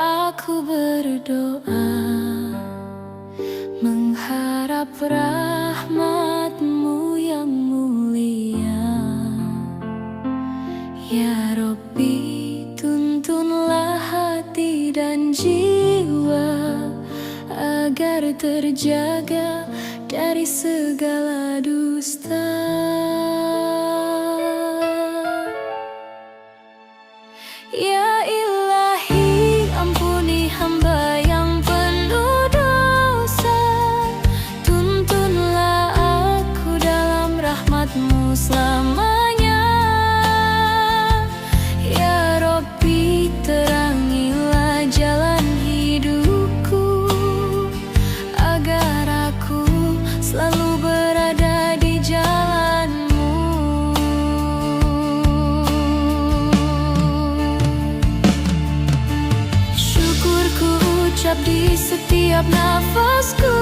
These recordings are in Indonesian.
aku berdoa, mengharap rahmat-Mu yang mulia. Ya Robbi, tuntunlah hati dan jiwa agar terjaga dari segala dusta. Ya Ilahi, ampuni hamba yang penuh dosa. Tuntunlah aku dalam rahmat-Mu selamanya. Ya Robbi, terangilah jalan hidupku agar aku selalu berada di jalan-Mu. Syukurku ucap di setiap nafasku,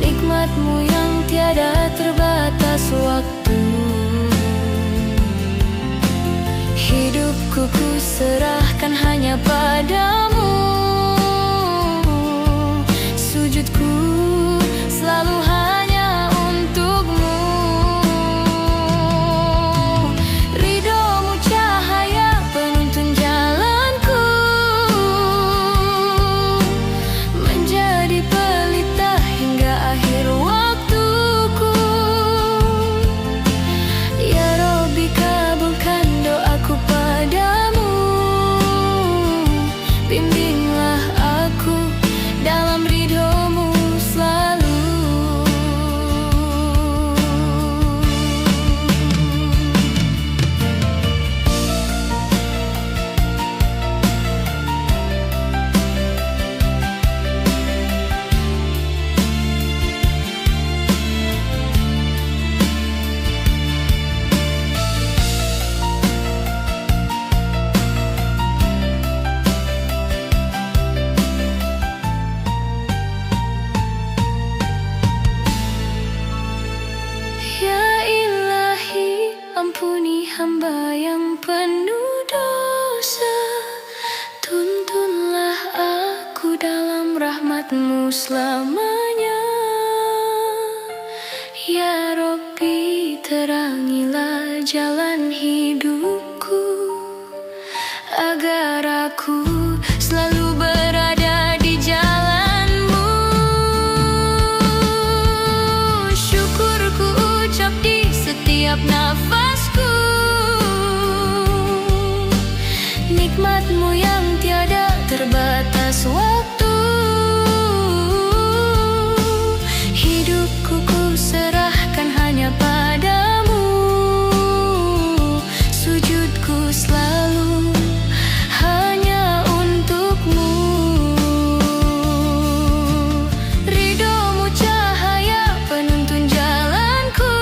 nikmat-Mu yang tiada terbatas waktu. Hidupku ku serahkan hanya padamu. Sujudku selalu hanya untuk-Mu. Ridho-Mu cahaya penuntun jalanku, menjadi pelita hingga akhir waktuku. Ya Robbi, kabulkan doaku padamu. Bimbinglah aku dalam ridho-Mu selalu. Ya Ilahi, ampuni hamba yang penuh dosa. Tuntunlah aku dalam rahmat-Mu selamanya. Ya Robbi, terangilah jalan hidupku agar aku selalu berada di jalan-Mu. Syukurku ucap di setiap nafasku, nikmat-Mu yang tiada terbatas waktu. Hidupku ku serahkan hanya padamu. Sujudku selalu hanya untuk-Mu. Ridho-Mu cahaya penuntun jalanku,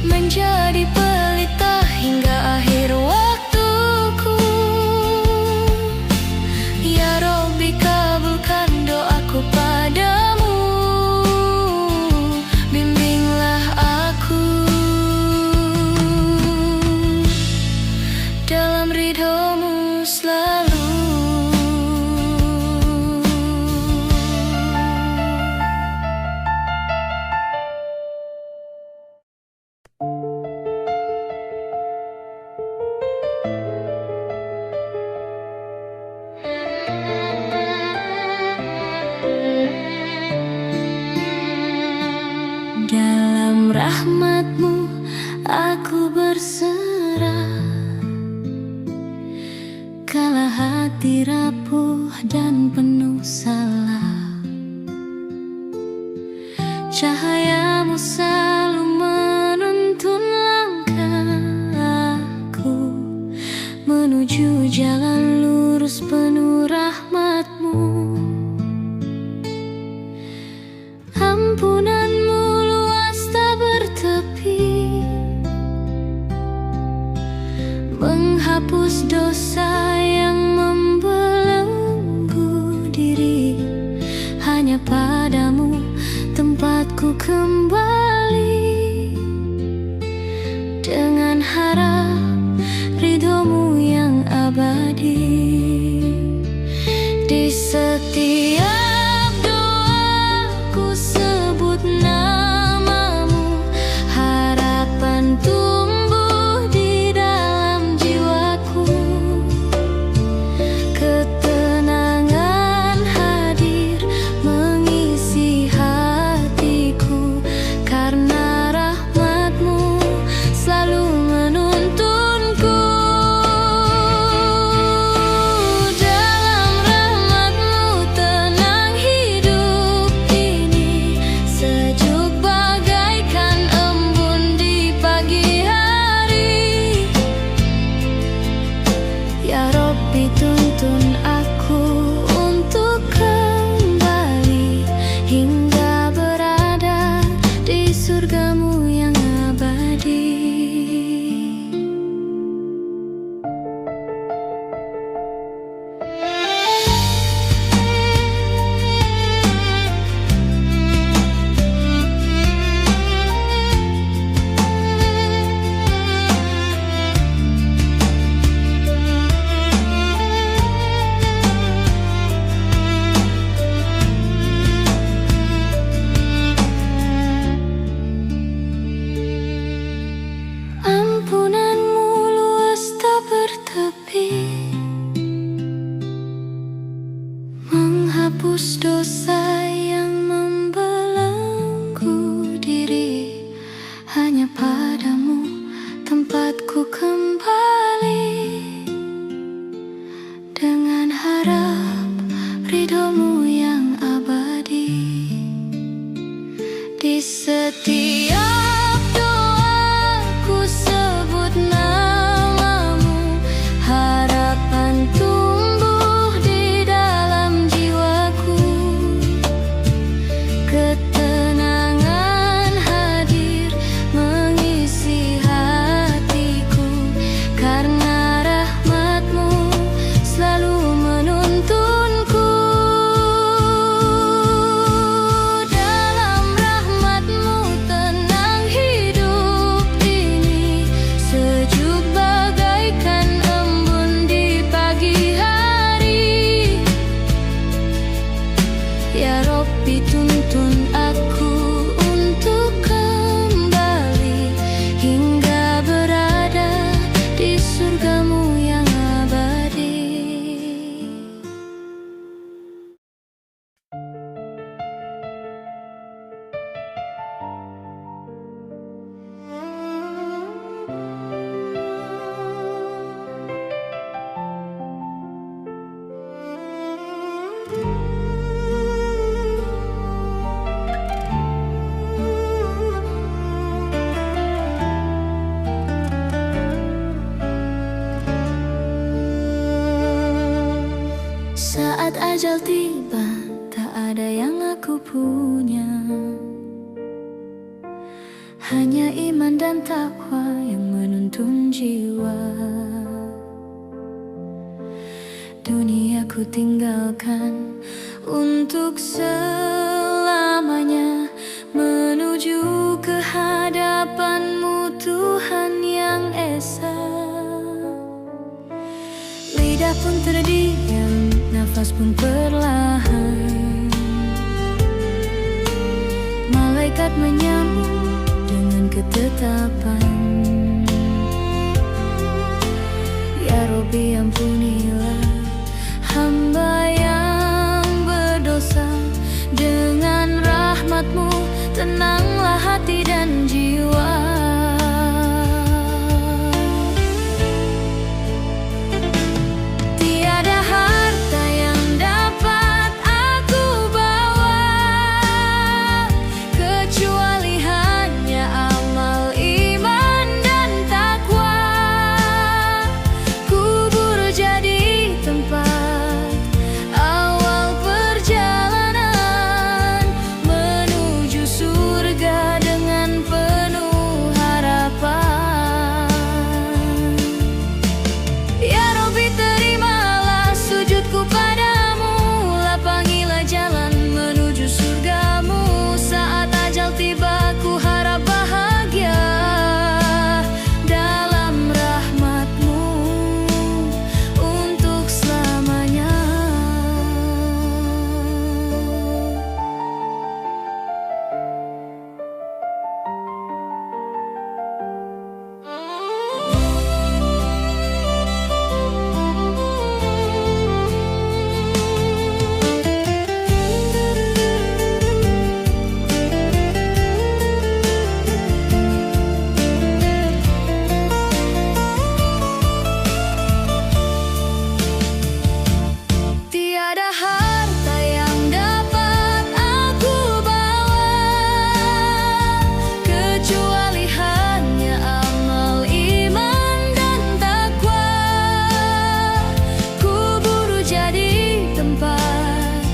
menjadi pelita hingga akhir waktuku. Ya Robbi, kabulkan doaku padamu. Bimbinglah aku dalam ridho-Mu selalu. Dalam rahmat-Mu aku berserah, kala hati rapuh dan penuh salah. Cahaya-Mu selalu menuntun langkahku menuju jalan lurus penuh rahmat-Mu. Ampunan-Mu luas tak bertepi, menghapus dosa yang membelenggu diri. Hanya padamu tempatku kembali, dengan harap ajal tiba, tak ada yang aku punya, hanya iman dan takwa yang menuntun jiwa. Dunia ku tinggalkan untuk selamanya, menuju ke hadapan-Mu Tuhan yang esa. Lidah pun terdiam, nafas pun perlahan, malaikat menyambut dengan ketetapan. Ya Robbi, ampunilah hamba yang berdosa, dengan rahmat-Mu tenanglah hati dan jiwa. Tiada harta yang dapat aku bawa, kecuali hanya amal iman dan takwa. Kubur jadi tempat awal perjalanan, menuju surga dengan penuh harapan. Ya Robbi, terimalah sujudku padamu, lapangilah jalan menuju surga-Mu. Saat ajal tiba, ku harap bahagia dalam rahmat-Mu untuk selamanya. Tiada harta yang dapat aku bawa, kecuali hanya amal iman dan takwa. Kubur jadi tempat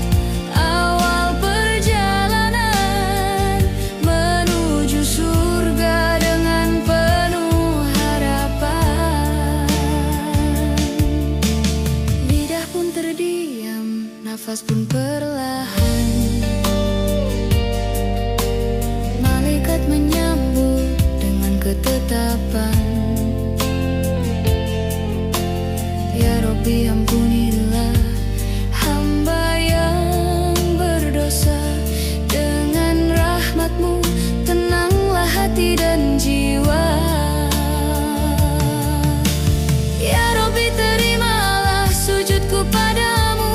awal perjalanan, menuju surga dengan penuh harapan. Lidah pun terdiam, nafas pun perlahan, malaikat menyambut dengan ketetapan. Ya Robbi, ampunilah hamba yang berdosa, dengan rahmat-Mu tenanglah hati dan jiwa. Ya Robbi, terimalah sujudku padamu,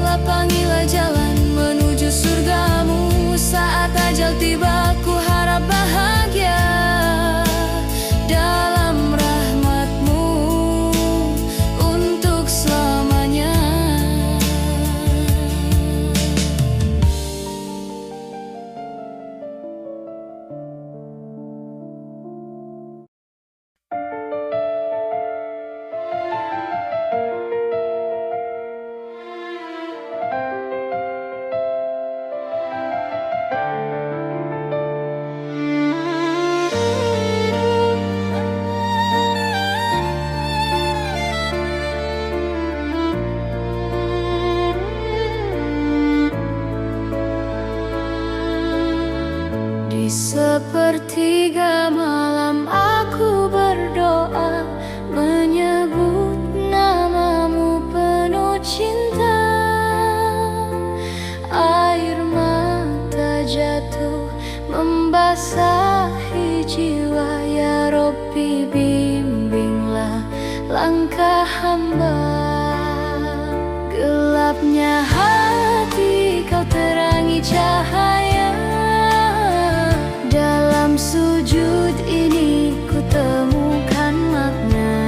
lapangilah jalan menuju surga-Mu. Saat ajal tiba, ku harap bahagia dalam rahmat-Mu untuk selamanya. Di sepertiga malam aku berdoa, menyebut nama-Mu penuh cinta. Air mata jatuh membasahi jiwa. Ya Robbi, bimbinglah langkah hamba. Gelapnya hati Kau terangi cahaya. Dalam sujud ini ku temukan makna.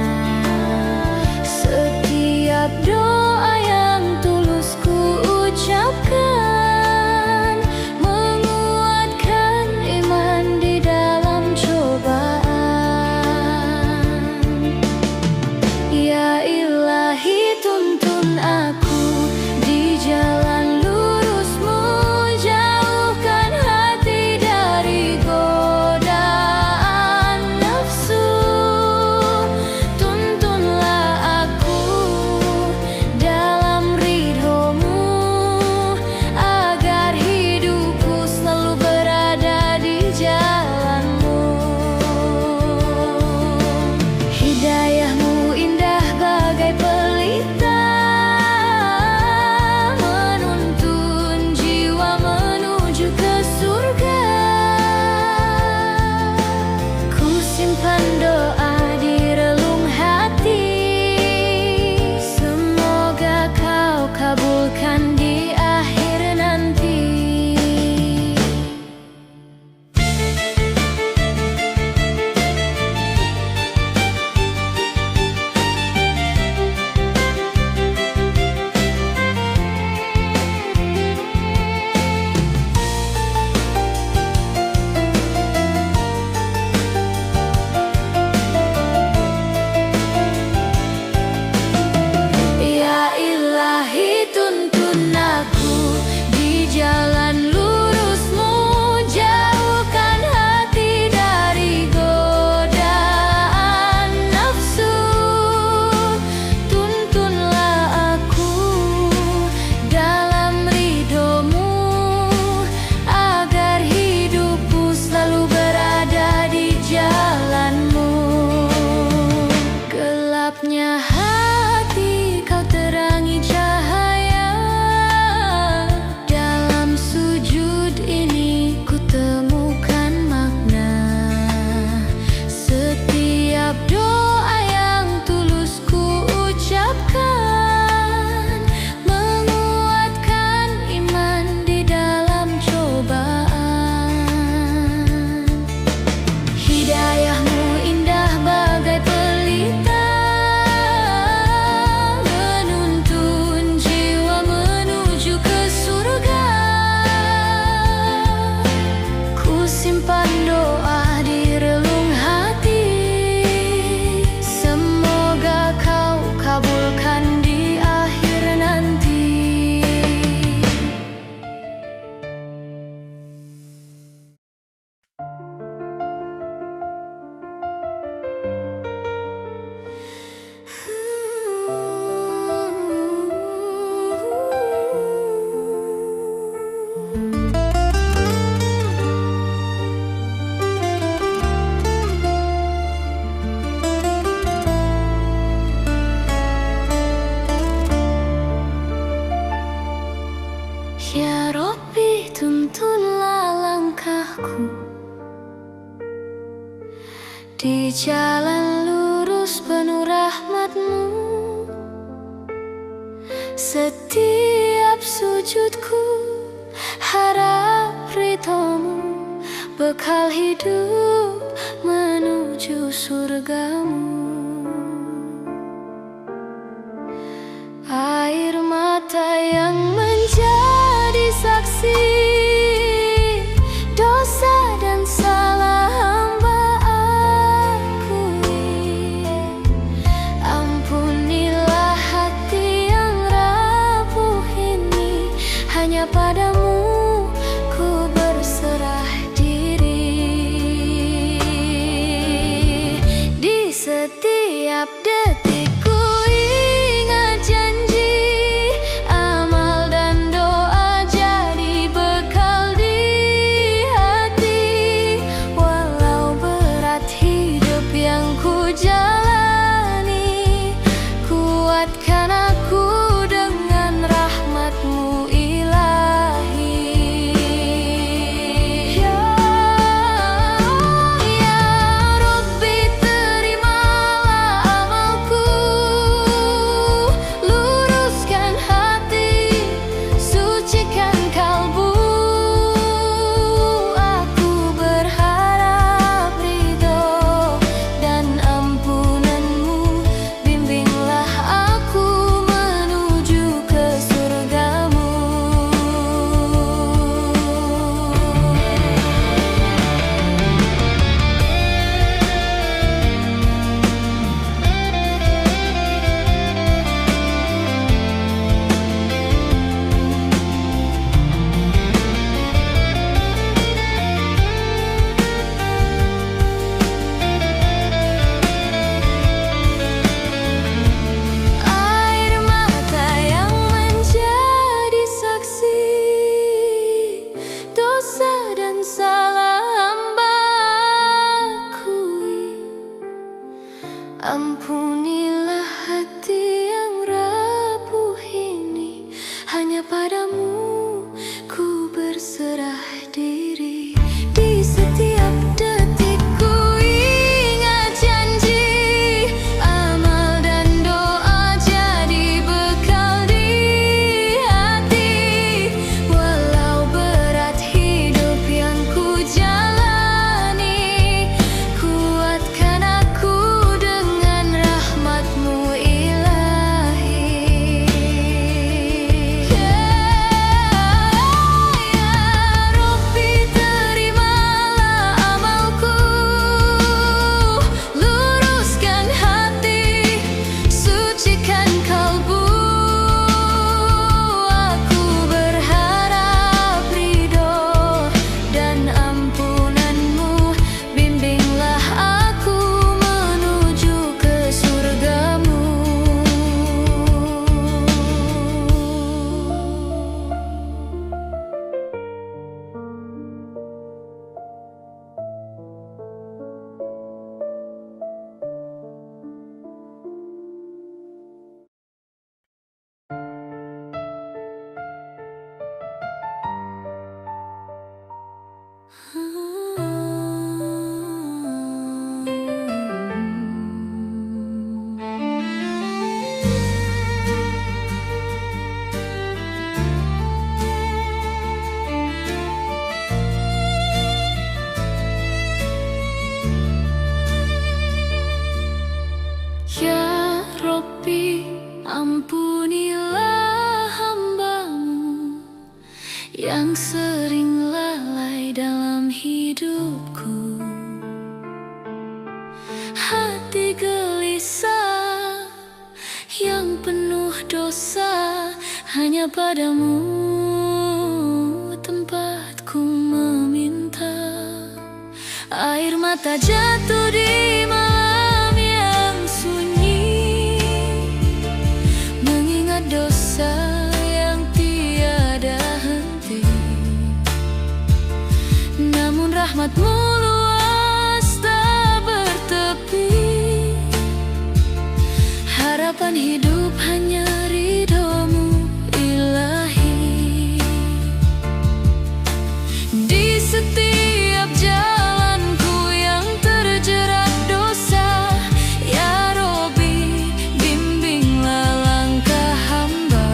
Setiap doa yang tulus ku ucapkan, menguatkan iman di dalam cobaan. Ya gelapnya hati kau terangi cahaya. Dalam sujud ini ku temukan makna. Setiap doa yang tulus ku ucapkan menguatkan iman di dalam cobaan. Hidayahmu indah bagai pelita, menuntun jiwa menuju ke surga. Ku simpan doa di relung hati, semoga kau kabulkan di akhir nanti. Ya Rabbi, tuntunlah langkahku di jalan lurus penuh rahmat-Mu. Setiap sujudku harap ridho-Mu, bekal hidup menuju surga-Mu. Air mata yang menjadi saksi dosa dan salah hamba akui. Ampunilah hati yang rapuh ini, hanya padamu ku berserah diri. Di setiap detik ku ingat janji, amal dan doa jadi bekal di hati. Walau berat hidup yang ku jalani, kuatkan aku dengan rahmat-Mu ilahi. Ya Rabbi, terimalah amalku, luruskan hati, sucikan kalbu. Aku berharap ridho dan ampunan-Mu, bimbinglah aku menuju ke surga-Mu. Air mata yang menjadi saksi dosa dan salah hamba akui. Ampunilah hati yang rapuh ini, hanya padamu ku berserah diri. Di setiap detik ku ingat janji, amal dan doa jadi bekal di hati. Walau berat hidup yang ku jalani, kuatkan aku dengan rahmat-Mu ilahi. sering lalai dalam hidupku. Hati gelisah yang penuh dosa, hanya padamu tempatku meminta. Air mata jatuh di malam yang sunyi, mengingat dosa yang tiada henti. Namun rahmat-Mu luas tak bertepi, harapan hidup hanya ridho-Mu Ilahi. Di setiap jalanku yang terjerat dosa, ya Robbi, bimbinglah langkah hamba.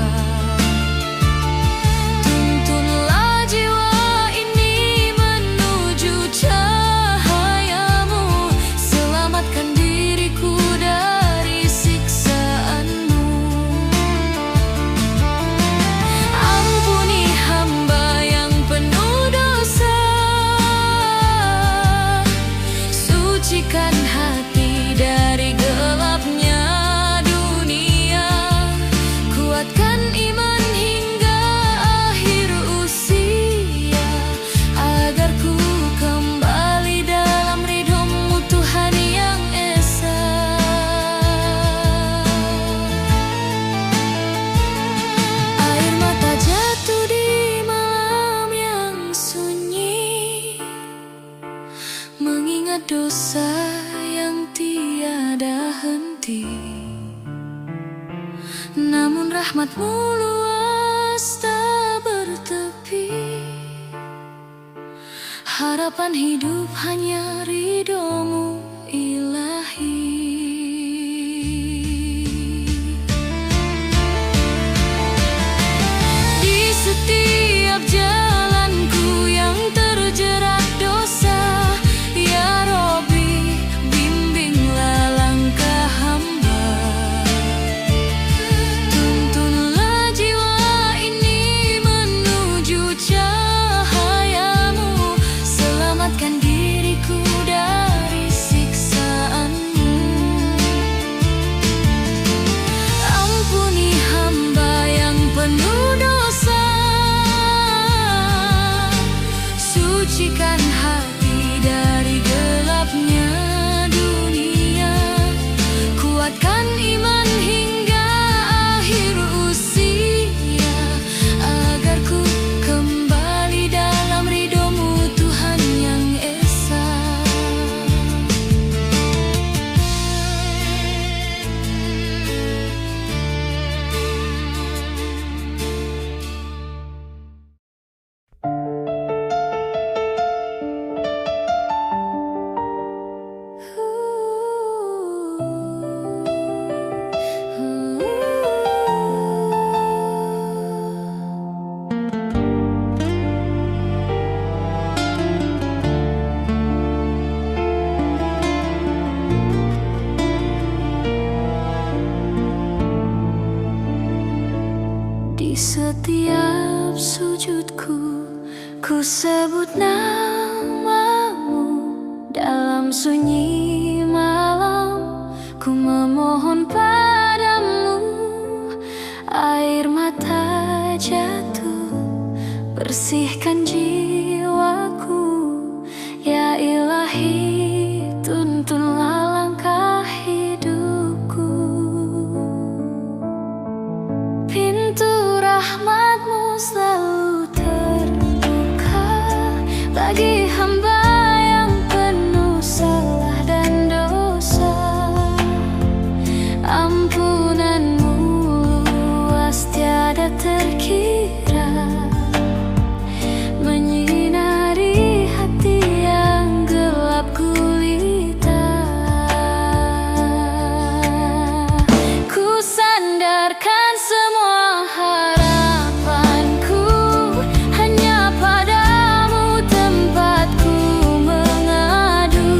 Tuntunlah jiwa ini menuju cahaya-Mu, selamatkan diriku dari siksa-Mu. Ampuni hamba yang penuh dosa, sucikan hati dari gelapnya dunia, kuatkan iman hingga akhir usia, agar ku kembali dalam ridho-Mu Tuhan yang esa. Air mata jatuh di malam yang sunyi, mengingat dosa yang tiada henti. Namun rahmat-Mu luas tak bertepi, harapan hidup hanya ridho-Mu Ilahi. Di setiap jalanku yang terjerat dosa, ya Robbi, bimbinglah langkah hamba. Tuntunlah jiwa ini menuju cahaya-Mu, selamatkan diriku dari siksa-Mu. Ampuni hamba yang penuh dosa, sucikan hati dari gelapnya dunia, kuatkan iman hingga akhir usia, agar ku kembali dalam ridho-Mu Tuhan yang esa. Di setiap sujudku, ku sebut nama-Mu. Dalam sunyi malam, ku memohon padamu. Air mata jatuh, bersihkan jiwaku, ya Ilahi, tuntunlah langkah hidupku. Pintu rahmat-Mu selalu terbuka bagi hamba yang penuh salah dan dosa. Ampunan-Mu luas tiada terkira, menyinari hati yang gelap gulita. Ku sandarkan semua harapanku hanya padamu, tempatku mengadu.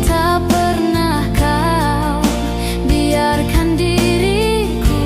Tak pernah Kau biarkan diriku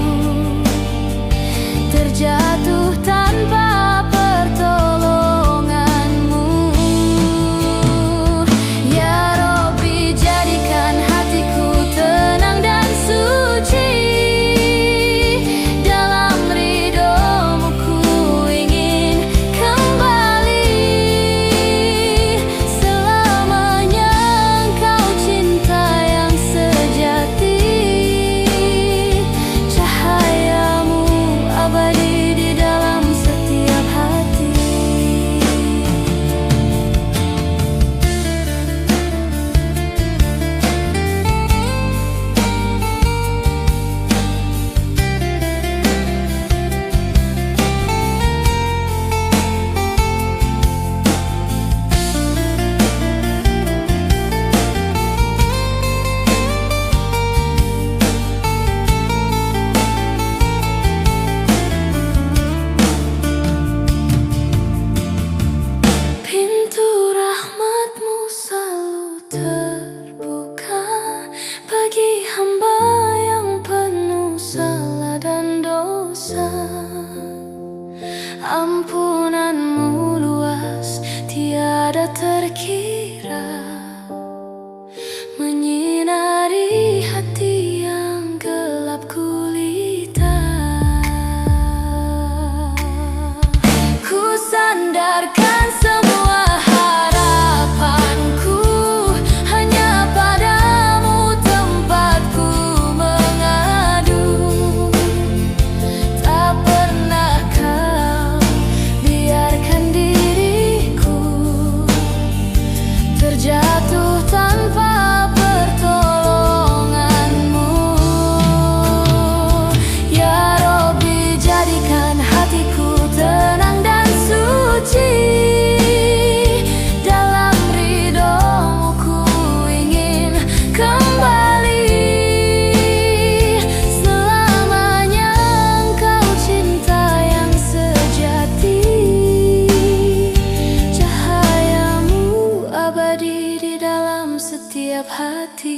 setiap hati.